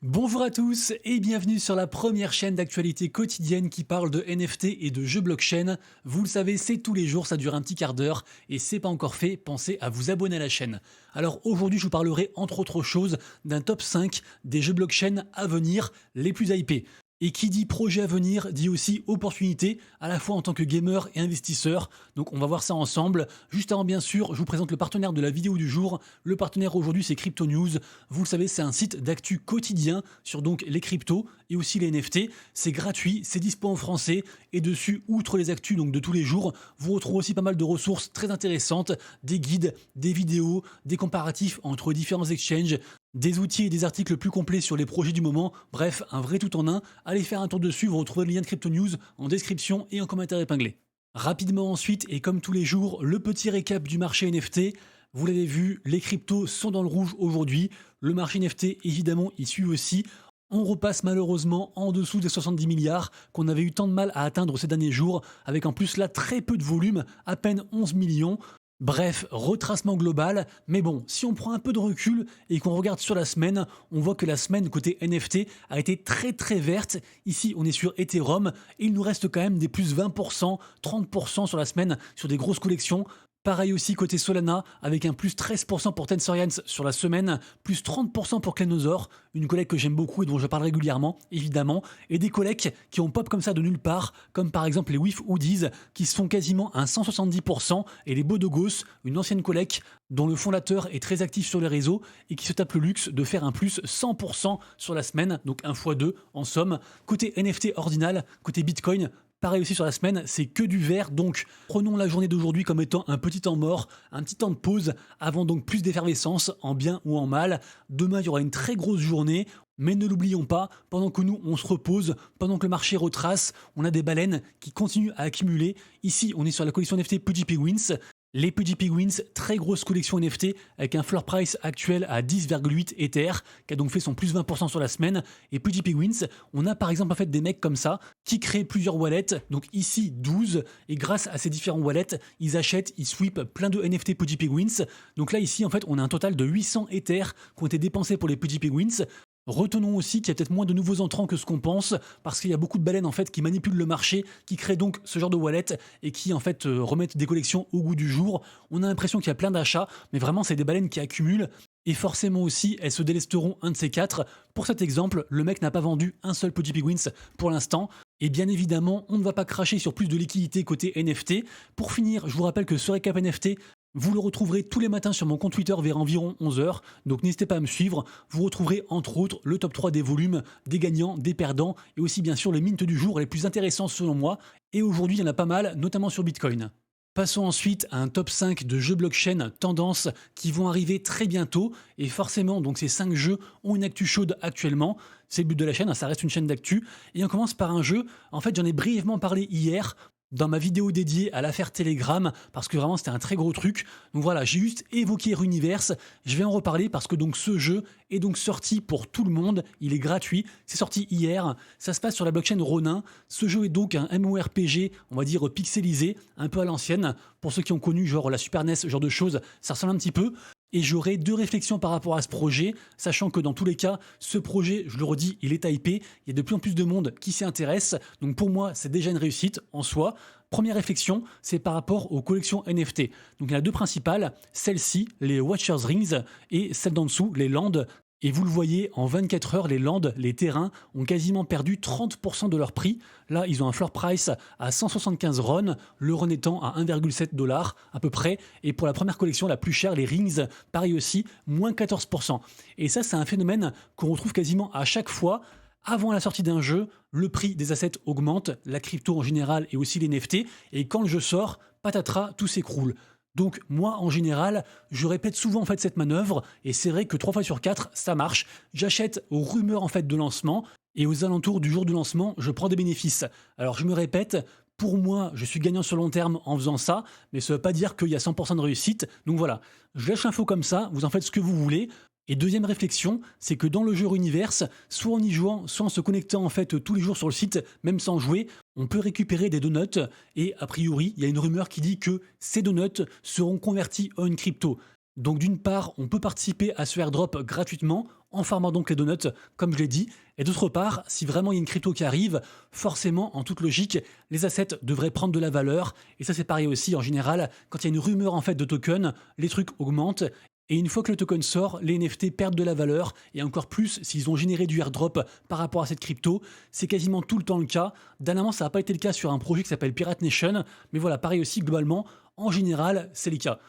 Bonjour à tous et bienvenue sur la première chaîne d'actualité quotidienne qui parle de NFT et de jeux blockchain. Vous le savez, c'est tous les jours, ça dure un petit quart d'heure et c'est pas encore fait, pensez à vous abonner à la chaîne. Alors aujourd'hui, je vous parlerai entre autres choses d'un top 5 des jeux blockchain à venir les plus hypés. Et qui dit projet à venir dit aussi opportunité, à la fois en tant que gamer et investisseur. Donc on va voir ça ensemble. Juste avant bien sûr, je vous présente le partenaire de la vidéo du jour. Le partenaire aujourd'hui c'est Crypto News. Vous le savez, c'est un site d'actu quotidien sur donc les cryptos et aussi les NFT. C'est gratuit, c'est dispo en français et dessus, outre les actus donc de tous les jours, vous retrouvez aussi pas mal de ressources très intéressantes, des guides, des vidéos, des comparatifs entre différents exchanges, des outils et des articles plus complets sur les projets du moment, bref, un vrai tout en un. Allez faire un tour dessus, vous retrouvez le lien de Crypto News en description et en commentaire épinglé. Rapidement ensuite, et comme tous les jours, le petit récap du marché NFT. Vous l'avez vu, les cryptos sont dans le rouge aujourd'hui. Le marché NFT, évidemment, y suit aussi. On repasse malheureusement en dessous des 70 milliards qu'on avait eu tant de mal à atteindre ces derniers jours, avec en plus là très peu de volume, à peine 11 millions. Bref, retracement global, mais bon, si on prend un peu de recul et qu'on regarde sur la semaine, on voit que la semaine côté NFT a été très verte. Ici, on est sur Ethereum et il nous reste quand même des plus 20%, 30% sur la semaine sur des grosses collections. Pareil aussi côté Solana, avec un plus 13% pour Tensorians sur la semaine, plus 30% pour Clenosaur, une collecte que j'aime beaucoup et dont je parle régulièrement, évidemment, et des collectes qui ont pop comme ça de nulle part, comme par exemple les WIF Hoodies, qui se font quasiment un 170%, et les Bodogos, une ancienne collecte dont le fondateur est très actif sur les réseaux et qui se tape le luxe de faire un plus 100% sur la semaine, donc un x 2 en somme. Côté NFT ordinal, côté Bitcoin, pareil aussi sur la semaine, c'est que du vert, donc prenons la journée d'aujourd'hui comme étant un petit temps mort, un petit temps de pause, avant donc plus d'effervescence, en bien ou en mal. Demain, il y aura une très grosse journée, mais ne l'oublions pas, pendant que nous, on se repose, pendant que le marché retrace, on a des baleines qui continuent à accumuler. Ici, on est sur la collection NFT Pudgy Penguins. Les Pudgy Penguins, très grosse collection NFT avec un floor price actuel à 10,8 Ether, qui a donc fait son plus 20% sur la semaine. Et Pudgy Penguins, on a par exemple en fait des mecs comme ça qui créent plusieurs wallets, donc ici 12, et grâce à ces différents wallets, ils achètent, ils sweepent plein de NFT Pudgy Penguins. Donc là ici en fait on a un total de 800 Ether qui ont été dépensés pour les Pudgy Penguins. Retenons aussi qu'il y a peut-être moins de nouveaux entrants que ce qu'on pense, parce qu'il y a beaucoup de baleines en fait qui manipulent le marché, qui créent donc ce genre de wallet et qui en fait remettent des collections au goût du jour. On a l'impression qu'il y a plein d'achats, mais vraiment c'est des baleines qui accumulent. Et forcément aussi, elles se délesteront un de ces quatre. Pour cet exemple, le mec n'a pas vendu un seul Pudgy Penguins pour l'instant. Et bien évidemment, on ne va pas cracher sur plus de liquidité côté NFT. Pour finir, je vous rappelle que ce récap NFT, vous le retrouverez tous les matins sur mon compte Twitter vers environ 11h, donc n'hésitez pas à me suivre. Vous retrouverez entre autres le top 3 des volumes, des gagnants, des perdants, et aussi bien sûr les mints du jour les plus intéressants selon moi. Et aujourd'hui il y en a pas mal, notamment sur Bitcoin. Passons ensuite à un top 5 de jeux blockchain tendance qui vont arriver très bientôt, et forcément donc ces 5 jeux ont une actu chaude actuellement. C'est le but de la chaîne, hein, ça reste une chaîne d'actu. Et on commence par un jeu, en fait j'en ai brièvement parlé hier, dans ma vidéo dédiée à l'affaire Telegram, parce que vraiment c'était un très gros truc. Donc voilà, j'ai juste évoqué Runiverse, je vais en reparler parce que donc ce jeu est donc sorti pour tout le monde, il est gratuit, c'est sorti hier, ça se passe sur la blockchain Ronin. Ce jeu est donc un MMORPG, on va dire pixelisé, un peu à l'ancienne. Pour ceux qui ont connu genre la Super NES, ce genre de choses, ça ressemble un petit peu. Et j'aurai deux réflexions par rapport à ce projet, sachant que dans tous les cas, ce projet, je le redis, il est hypé, il y a de plus en plus de monde qui s'y intéresse, donc pour moi, c'est déjà une réussite en soi. Première réflexion, c'est par rapport aux collections NFT. Donc il y en a deux principales, celle-ci, les Watcher's Rings, et celle d'en dessous, les Lands. Et vous le voyez, en 24 heures, les lands, les terrains, ont quasiment perdu 30% de leur prix. Là, ils ont un floor price à 175 RON, le RON étant à 1,7 $ à peu près. Et pour la première collection, la plus chère, les Rings, pareil aussi, moins 14%. Et ça, c'est un phénomène qu'on retrouve quasiment à chaque fois. Avant la sortie d'un jeu, le prix des assets augmente, la crypto en général et aussi les NFT. Et quand le jeu sort, patatras, tout s'écroule. Donc moi en général, je répète souvent en fait cette manœuvre et c'est vrai que 3 fois sur 4 ça marche. J'achète aux rumeurs en fait de lancement et aux alentours du jour du lancement, je prends des bénéfices. Alors je me répète, pour moi, je suis gagnant sur long terme en faisant ça, mais ça ne veut pas dire qu'il y a 100% de réussite. Donc voilà, je lâche l'info comme ça, vous en faites ce que vous voulez. Et deuxième réflexion, c'est que dans le jeu Runiverse, soit en y jouant, soit en se connectant en fait tous les jours sur le site, même sans jouer, on peut récupérer des donuts et a priori, il y a une rumeur qui dit que ces donuts seront convertis en une crypto. Donc d'une part, on peut participer à ce airdrop gratuitement en farmant donc les donuts, comme je l'ai dit. Et d'autre part, si vraiment il y a une crypto qui arrive, forcément, en toute logique, les assets devraient prendre de la valeur. Et ça, c'est pareil aussi, en général, quand il y a une rumeur en fait de token, les trucs augmentent. Et une fois que le token sort, les NFT perdent de la valeur, et encore plus s'ils ont généré du airdrop par rapport à cette crypto. C'est quasiment tout le temps le cas. Dernièrement, ça n'a pas été le cas sur un projet qui s'appelle Pirate Nation, mais voilà, pareil aussi, globalement, en général, c'est le cas.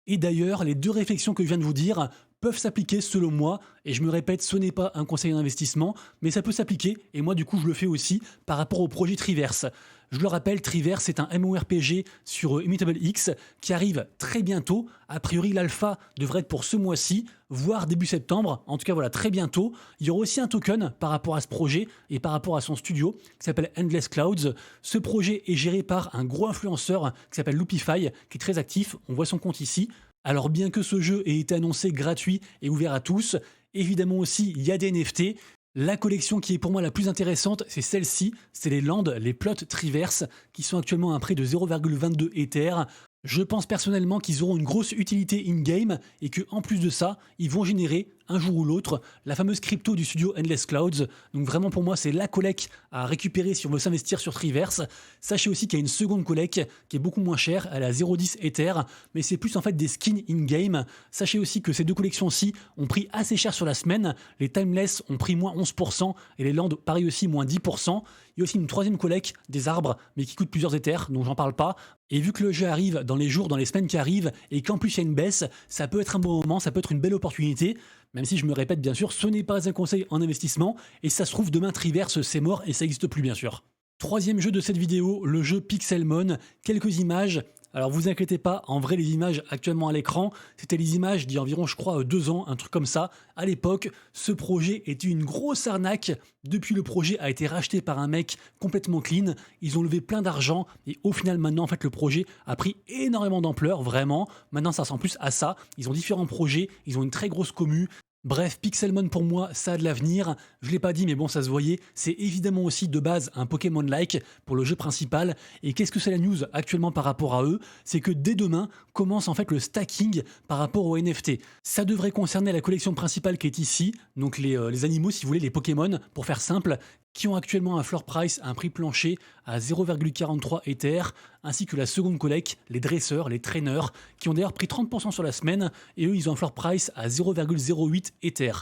Et d'ailleurs, les deux réflexions que je viens de vous dire peuvent s'appliquer selon moi, et je me répète, ce n'est pas un conseil d'investissement, mais ça peut s'appliquer, et moi du coup je le fais aussi par rapport au projet Triverse. Je le rappelle, Triverse c'est un MMORPG sur Immutable X qui arrive très bientôt. A priori, l'alpha devrait être pour ce mois-ci, voire début septembre. En tout cas, voilà, très bientôt. Il y aura aussi un token par rapport à ce projet et par rapport à son studio qui s'appelle Endless Clouds. Ce projet est géré par un gros influenceur qui s'appelle Loopify, qui est très actif. On voit son compte ici. Alors bien que ce jeu ait été annoncé gratuit et ouvert à tous, évidemment aussi il y a des NFT. La collection qui est pour moi la plus intéressante, c'est celle-ci, c'est les Lands, les plots Triverse, qui sont actuellement à un prix de 0,22 Ether. Je pense personnellement qu'ils auront une grosse utilité in-game et qu'en plus de ça, ils vont générer un jour ou l'autre la fameuse crypto du studio Endless Clouds. Donc vraiment pour moi, c'est la collecte à récupérer si on veut s'investir sur Triverse. Sachez aussi qu'il y a une seconde collecte qui est beaucoup moins chère, elle est à 0,10 Ether, mais c'est plus en fait des skins in-game. Sachez aussi que ces deux collections-ci ont pris assez cher sur la semaine. Les Timeless ont pris moins 11% et les Lands pareil aussi moins 10%. Il y a aussi une troisième collecte des arbres, mais qui coûte plusieurs Ethers, donc j'en parle pas. Et vu que le jeu arrive dans les jours, dans les semaines qui arrivent, et qu'en plus il y a une baisse, ça peut être un bon moment, ça peut être une belle opportunité. Même si je me répète bien sûr, ce n'est pas un conseil en investissement, et ça se trouve demain Triverse c'est mort et ça n'existe plus bien sûr. Troisième jeu de cette vidéo, le jeu Pixelmon. Quelques images. Alors vous inquiétez pas, en vrai les images actuellement à l'écran, c'était les images d'il y a environ je crois 2 ans, un truc comme ça. À l'époque, ce projet était une grosse arnaque. Depuis le projet a été racheté par un mec complètement clean, ils ont levé plein d'argent et au final maintenant en fait le projet a pris énormément d'ampleur, vraiment. Maintenant ça ressemble plus à ça, ils ont différents projets, ils ont une très grosse commu. Bref, Pixelmon pour moi, ça a de l'avenir. Je l'ai pas dit, mais bon, ça se voyait. C'est évidemment aussi de base un Pokémon-like pour le jeu principal. Et qu'est-ce que c'est la news actuellement par rapport à eux? C'est que dès demain commence en fait le stacking par rapport aux NFT. Ça devrait concerner la collection principale qui est ici, donc les animaux, si vous voulez, les Pokémon, pour faire simple, qui ont actuellement un floor price, un prix plancher à 0,43 Ether, ainsi que la seconde collecte, les dresseurs, les traîneurs, qui ont d'ailleurs pris 30% sur la semaine, et eux ils ont un floor price à 0,08 Ether.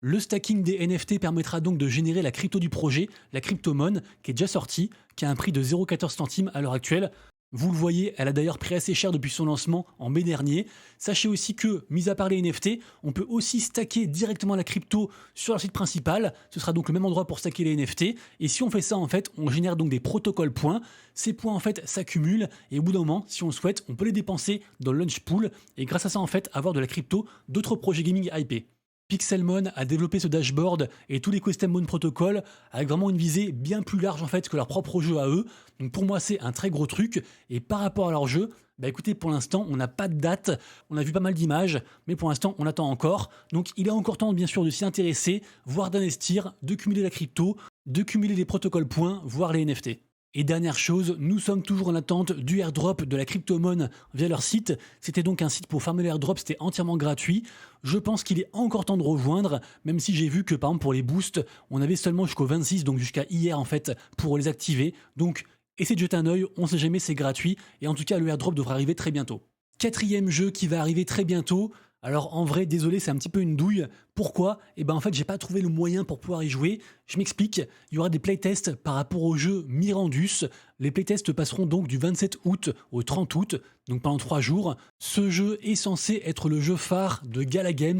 Le stacking des NFT permettra donc de générer la crypto du projet, la Cryptomon, qui est déjà sortie, qui a un prix de 0,14 centimes à l'heure actuelle. Vous le voyez, elle a d'ailleurs pris assez cher depuis son lancement en mai dernier. Sachez aussi que, mis à part les NFT, on peut aussi stacker directement la crypto sur leur site principal. Ce sera donc le même endroit pour stacker les NFT. Et si on fait ça, en fait, on génère donc des protocoles points. Ces points, en fait, s'accumulent. Et au bout d'un moment, si on le souhaite, on peut les dépenser dans le launch pool. Et grâce à ça, en fait, avoir de la crypto d'autres projets gaming hypés. Pixelmon a développé ce dashboard et tout l'écosystème protocol avec vraiment une visée bien plus large en fait que leur propre jeu à eux. Donc pour moi c'est un très gros truc et par rapport à leur jeu, bah écoutez pour l'instant on n'a pas de date, on a vu pas mal d'images mais pour l'instant on attend encore. Donc il est encore temps bien sûr de s'y intéresser, voire d'investir, de cumuler la crypto, de cumuler les protocoles points, voire les NFT. Et dernière chose, nous sommes toujours en attente du airdrop de la Cryptomon via leur site. C'était donc un site pour farmer les airdrops, c'était entièrement gratuit. Je pense qu'il est encore temps de rejoindre, même si j'ai vu que par exemple pour les boosts, on avait seulement jusqu'au 26, donc jusqu'à hier en fait, pour les activer. Donc essayez de jeter un œil, on sait jamais, c'est gratuit. Et en tout cas, le airdrop devrait arriver très bientôt. Quatrième jeu qui va arriver très bientôt. Alors en vrai, désolé, c'est un petit peu une douille. Pourquoi? Eh ben en fait, j'ai pas trouvé le moyen pour pouvoir y jouer. Je m'explique, il y aura des playtests par rapport au jeu Mirandus. Les playtests passeront donc du 27 août au 30 août, donc pendant 3 jours. Ce jeu est censé être le jeu phare de Gala Games.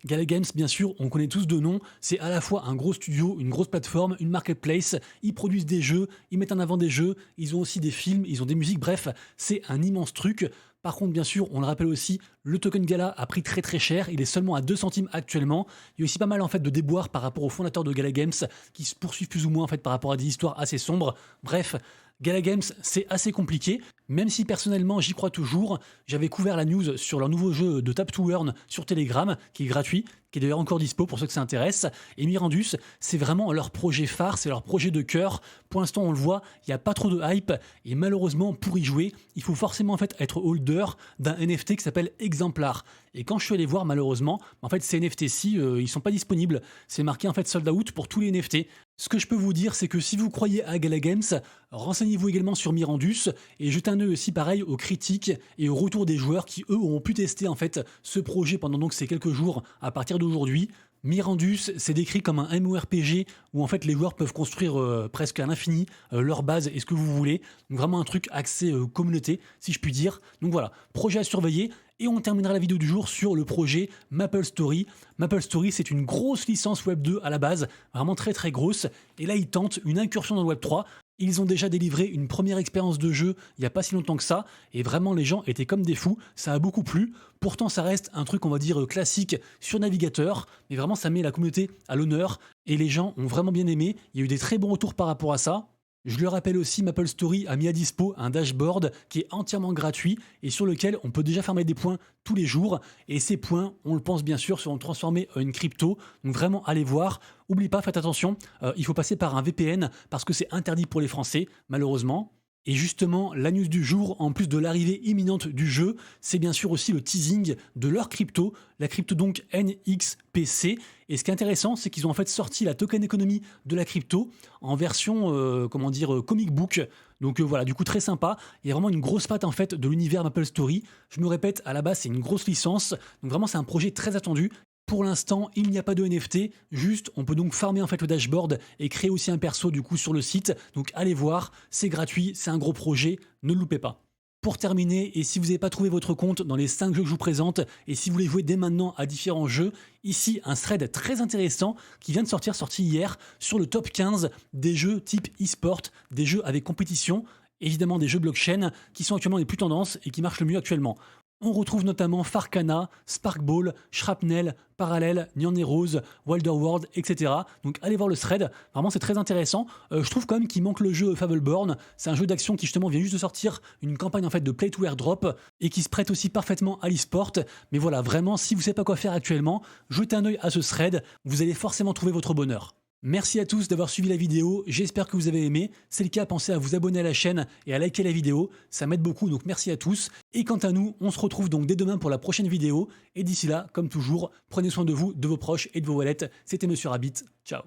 Gala Games, bien sûr, on connaît tous de nom. C'est à la fois un gros studio, une grosse plateforme, une marketplace. Ils produisent des jeux, ils mettent en avant des jeux, ils ont aussi des films, ils ont des musiques. Bref, c'est un immense truc. Par contre, bien sûr, on le rappelle aussi, le token Gala a pris très très cher, il est seulement à 2 centimes actuellement. Il y a aussi pas mal en fait de déboires par rapport aux fondateurs de Gala Games qui se poursuivent plus ou moins en fait par rapport à des histoires assez sombres. Bref, Gala Games, c'est assez compliqué, même si personnellement j'y crois toujours. J'avais couvert la news sur leur nouveau jeu de Tap to Earn sur Telegram, qui est gratuit, qui est d'ailleurs encore dispo pour ceux que ça intéresse. Et Mirandus, c'est vraiment leur projet phare, c'est leur projet de cœur. Pour l'instant, on le voit, il n'y a pas trop de hype. Et malheureusement, pour y jouer, il faut forcément en fait être holder d'un NFT qui s'appelle Exemplar. Et quand je suis allé voir, malheureusement, en fait, ces NFT-ci, ils sont pas disponibles. C'est marqué en fait sold out pour tous les NFT. Ce que je peux vous dire, c'est que si vous croyez à Gala Games, renseignez-vous également sur Mirandus et jetez un œil aussi pareil aux critiques et aux retours des joueurs qui eux ont pu tester en fait ce projet pendant donc ces quelques jours à partir d'aujourd'hui. Mirandus, c'est décrit comme un MMORPG où en fait les joueurs peuvent construire presque à l'infini leur base et ce que vous voulez. Donc vraiment un truc axé communauté, si je puis dire. Donc voilà, projet à surveiller. Et on terminera la vidéo du jour sur le projet MapleStory. MapleStory, c'est une grosse licence Web 2 à la base, vraiment très très grosse. Et là, ils tentent une incursion dans le Web 3. Ils ont déjà délivré une première expérience de jeu il n'y a pas si longtemps que ça, et vraiment les gens étaient comme des fous, ça a beaucoup plu. Pourtant ça reste un truc on va dire classique sur navigateur, mais vraiment ça met la communauté à l'honneur, et les gens ont vraiment bien aimé, il y a eu des très bons retours par rapport à ça. Je le rappelle aussi, MapleStory a mis à dispo un dashboard qui est entièrement gratuit et sur lequel on peut déjà farmer des points tous les jours. Et ces points, on le pense bien sûr, seront transformés en une crypto. Donc vraiment, allez voir. N'oubliez pas, faites attention, il faut passer par un VPN parce que c'est interdit pour les Français, malheureusement. Et justement, la news du jour, en plus de l'arrivée imminente du jeu, c'est bien sûr aussi le teasing de leur crypto, la crypto donc NXPC. Et ce qui est intéressant, c'est qu'ils ont en fait sorti la token économie de la crypto en version, comic book. Donc voilà, du coup très sympa. Il y a vraiment une grosse patte en fait de l'univers MapleStory. Je me répète, à la base c'est une grosse licence. Donc vraiment c'est un projet très attendu. Pour l'instant, il n'y a pas de NFT, juste on peut donc farmer en fait le dashboard et créer aussi un perso du coup sur le site. Donc allez voir, c'est gratuit, c'est un gros projet, ne le loupez pas. Pour terminer, et si vous n'avez pas trouvé votre compte dans les 5 jeux que je vous présente, et si vous voulez jouer dès maintenant à différents jeux, ici un thread très intéressant qui vient de sorti hier, sur le top 15 des jeux type e-sport, des jeux avec compétition, évidemment des jeux blockchain qui sont actuellement les plus tendances et qui marchent le mieux actuellement. On retrouve notamment Farcana, Sparkball, Shrapnel, Parallel, Neon Heroes, Wilder World, etc. Donc allez voir le thread, vraiment c'est très intéressant. Je trouve quand même qu'il manque le jeu Fableborn. C'est un jeu d'action qui justement vient juste de sortir une campagne en fait de play to airdrop et qui se prête aussi parfaitement à l'e-sport. Mais voilà, vraiment, si vous ne savez pas quoi faire actuellement, jetez un œil à ce thread, vous allez forcément trouver votre bonheur. Merci à tous d'avoir suivi la vidéo, j'espère que vous avez aimé. Si c'est le cas, pensez à vous abonner à la chaîne et à liker la vidéo, ça m'aide beaucoup, donc merci à tous. Et quant à nous, on se retrouve donc dès demain pour la prochaine vidéo. Et d'ici là, comme toujours, prenez soin de vous, de vos proches et de vos wallets. C'était Monsieur Rabbit, ciao.